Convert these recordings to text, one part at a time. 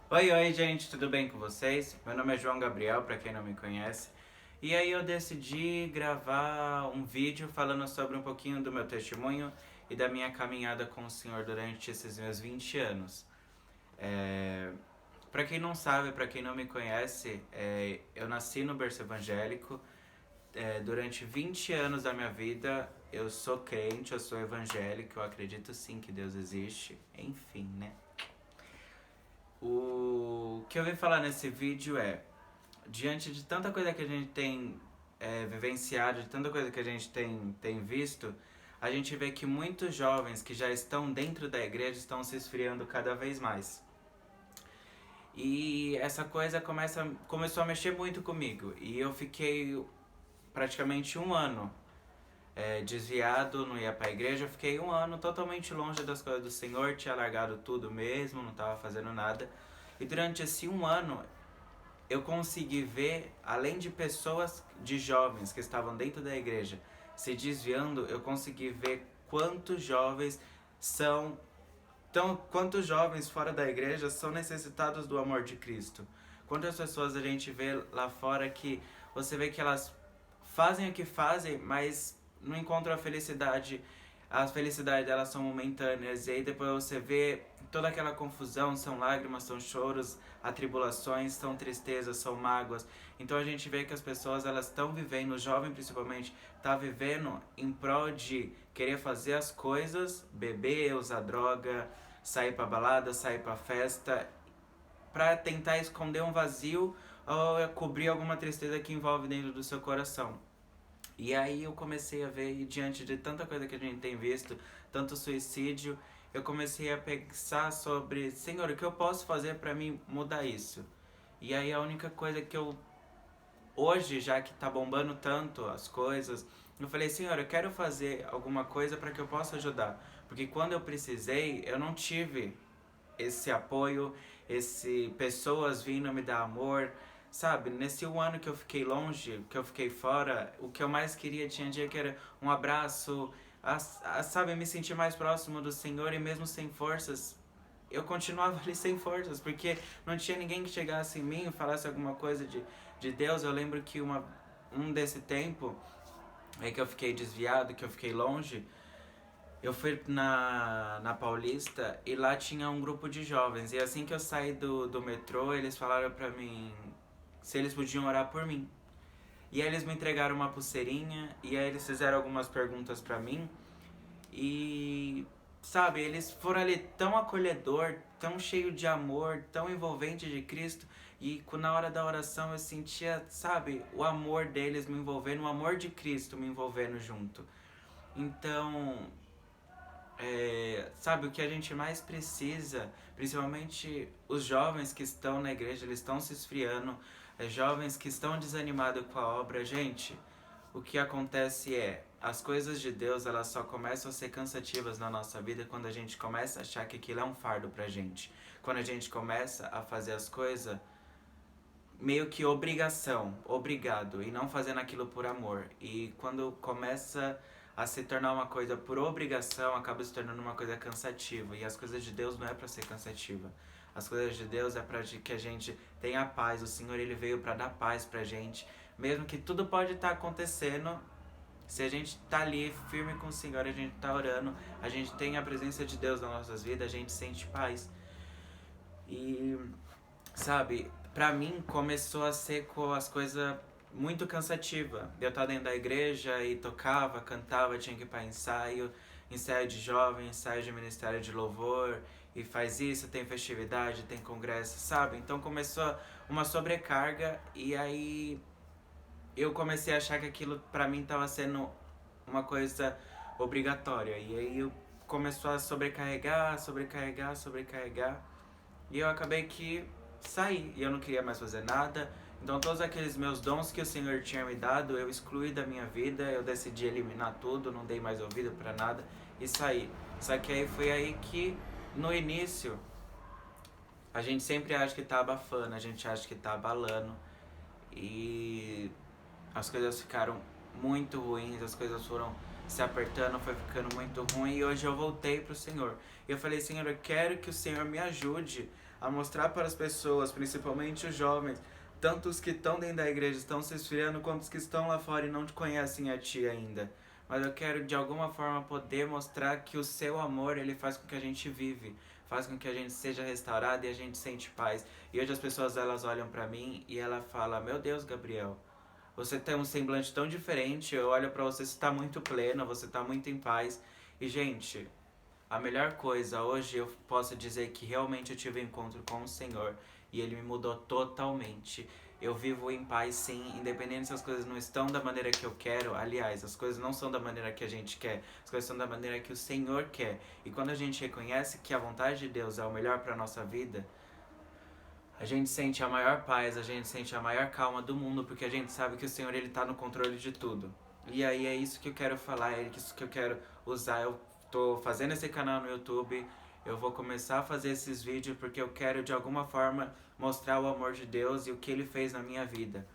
Oi, oi, gente, tudo bem com vocês? Meu nome é João Gabriel, pra quem não me conhece. E aí eu decidi gravar um vídeo falando sobre um pouquinho do meu testemunho e da minha caminhada com o Senhor durante esses meus 20 anos. É... Pra quem não sabe, pra quem não me conhece, eu nasci no berço evangélico. Durante 20 anos da minha vida eu sou crente, eu sou evangélico, eu acredito sim que Deus existe. Enfim, né? O que eu vim falar nesse vídeo é, diante de tanta coisa que a gente tem vivenciado, de tanta coisa que a gente tem visto, a gente vê que muitos jovens que já estão dentro da igreja estão se esfriando cada vez mais. E essa coisa começou a mexer muito comigo. E eu fiquei praticamente um ano desviado, não ia pra igreja. Eu fiquei um ano totalmente longe das coisas do Senhor, tinha largado tudo mesmo, não tava fazendo nada. E durante esse um ano eu consegui ver, além de pessoas, de jovens que estavam dentro da igreja se desviando, eu consegui ver quantos jovens são. Então, quantos jovens fora da igreja são necessitados do amor de Cristo? Quantas pessoas a gente vê lá fora que você vê que elas fazem o que fazem, mas não encontram a felicidade. As felicidades delas são momentâneas. E aí depois você vê toda aquela confusão, são lágrimas, são choros, atribulações, são tristezas, são mágoas. Então a gente vê que as pessoas elas estão vivendo, o jovem principalmente, está vivendo em prol de querer fazer as coisas, beber, usar droga, sair pra balada, sair pra festa, pra tentar esconder um vazio ou cobrir alguma tristeza que envolve dentro do seu coração. E aí eu comecei a ver, e diante de tanta coisa que a gente tem visto, tanto suicídio, eu comecei a pensar sobre, Senhor, o que eu posso fazer para mim mudar isso? E aí a única coisa que eu hoje, já que tá bombando tanto as coisas, eu falei, Senhor, eu quero fazer alguma coisa para que eu possa ajudar, porque quando eu precisei, eu não tive esse apoio, esse pessoas vindo me dar amor, sabe? Nesse um ano que eu fiquei longe, que eu fiquei fora, o que eu mais queria tinha dia que era um abraço, sabe, me sentir mais próximo do Senhor e mesmo sem forças. Eu continuava ali sem forças, porque não tinha ninguém que chegasse em mim e falasse alguma coisa de Deus. Eu lembro que um desse tempo que eu fiquei desviado, que eu fiquei longe, eu fui na Paulista e lá tinha um grupo de jovens. E assim que eu saí do metrô, eles falaram pra mim se eles podiam orar por mim. E aí eles me entregaram uma pulseirinha e aí eles fizeram algumas perguntas pra mim. E, sabe, eles foram ali tão acolhedor, tão cheio de amor, tão envolvente de Cristo. E na hora da oração eu sentia, sabe, o amor deles me envolvendo, o amor de Cristo me envolvendo junto. Então, sabe, o que a gente mais precisa, principalmente os jovens que estão na igreja, eles estão se esfriando, jovens que estão desanimados com a obra, gente, o que acontece é, as coisas de Deus, elas só começam a ser cansativas na nossa vida quando a gente começa a achar que aquilo é um fardo pra gente. Quando a gente começa a fazer as coisas meio que obrigação, obrigado, e não fazendo aquilo por amor. E quando começa a se tornar uma coisa por obrigação, acaba se tornando uma coisa cansativa. E as coisas de Deus não é para ser cansativa. As coisas de Deus é para que a gente tenha paz. O Senhor ele veio para dar paz pra gente, mesmo que tudo pode estar acontecendo. Se a gente tá ali firme com o Senhor, a gente tá orando, a gente tem a presença de Deus nas nossas vidas, a gente sente paz. E sabe, pra mim começou a ser com as coisas muito cansativa. Eu tava dentro da igreja e tocava, cantava, tinha que ir pra ensaio, ensaio de jovem, ensaio de ministério de louvor, e faz isso, tem festividade, tem congresso, sabe? Então começou uma sobrecarga e aí eu comecei a achar que aquilo pra mim tava sendo uma coisa obrigatória. E aí eu começou a sobrecarregar, sobrecarregar, sobrecarregar. E eu acabei que saí e eu não queria mais fazer nada. Então todos aqueles meus dons que o Senhor tinha me dado, eu excluí da minha vida, eu decidi eliminar tudo, não dei mais ouvido pra nada e saí. Só que aí foi aí que no início a gente sempre acha que tá abafando, a gente acha que tá abalando e as coisas ficaram muito ruins, as coisas foram se apertando, foi ficando muito ruim e hoje eu voltei pro Senhor. E eu falei, Senhor, eu quero que o Senhor me ajude a mostrar para as pessoas, principalmente os jovens, tanto os que estão dentro da igreja estão se esfriando, quanto os que estão lá fora e não te conhecem a ti ainda. Mas eu quero de alguma forma poder mostrar que o seu amor, ele faz com que a gente vive, faz com que a gente seja restaurado e a gente sente paz. E hoje as pessoas elas olham pra mim e ela fala: "Meu Deus, Gabriel, você tem um semblante tão diferente, eu olho pra você, você tá muito pleno, você tá muito em paz". E gente, a melhor coisa, hoje eu posso dizer que realmente eu tive um encontro com o Senhor e Ele me mudou totalmente. Eu vivo em paz sim, independente se as coisas não estão da maneira que eu quero. Aliás, as coisas não são da maneira que a gente quer, as coisas são da maneira que o Senhor quer. E quando a gente reconhece que a vontade de Deus é o melhor para nossa vida, a gente sente a maior paz, a gente sente a maior calma do mundo, porque a gente sabe que o Senhor ele tá no controle de tudo. E aí é isso que eu quero falar, é isso que eu quero usar. Eu tô fazendo esse canal no YouTube, eu vou começar a fazer esses vídeos porque eu quero de alguma forma mostrar o amor de Deus e o que Ele fez na minha vida.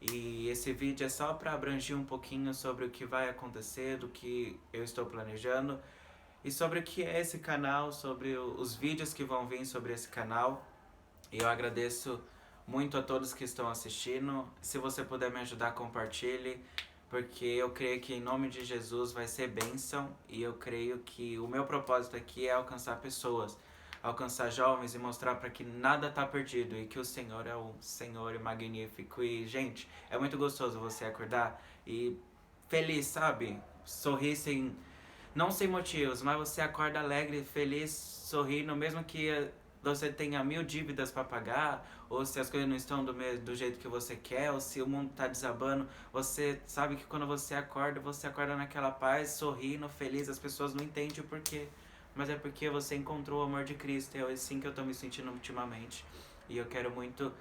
E esse vídeo é só para abranger um pouquinho sobre o que vai acontecer, do que eu estou planejando e sobre o que é esse canal, sobre os vídeos que vão vir sobre esse canal. E eu agradeço muito a todos que estão assistindo. Se você puder me ajudar, compartilhe, porque eu creio que em nome de Jesus vai ser bênção e eu creio que o meu propósito aqui é alcançar pessoas, alcançar jovens e mostrar para que nada está perdido e que o Senhor é o Senhor magnífico. E, gente, é muito gostoso você acordar e feliz, sabe? Sorrir sem, não sem motivos, mas você acorda alegre, feliz, sorrindo, mesmo que você tenha 1000 dívidas para pagar, ou se as coisas não estão do jeito que você quer, ou se o mundo tá desabando, você sabe que quando você acorda naquela paz, sorrindo, feliz, as pessoas não entendem o porquê. Mas é porque você encontrou o amor de Cristo, é assim que eu tô me sentindo ultimamente. E eu quero muito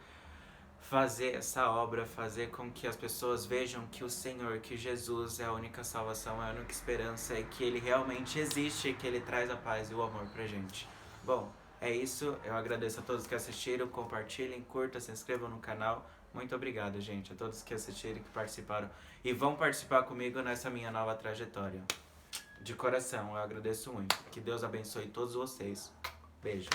fazer essa obra, fazer com que as pessoas vejam que o Senhor, que Jesus é a única salvação, é a única esperança e que Ele realmente existe e que Ele traz a paz e o amor pra gente. Bom, é isso, eu agradeço a todos que assistiram, compartilhem, curtam, se inscrevam no canal. Muito obrigado, gente, a todos que assistiram, que participaram e vão participar comigo nessa minha nova trajetória. De coração, eu agradeço muito. Que Deus abençoe todos vocês. Beijo.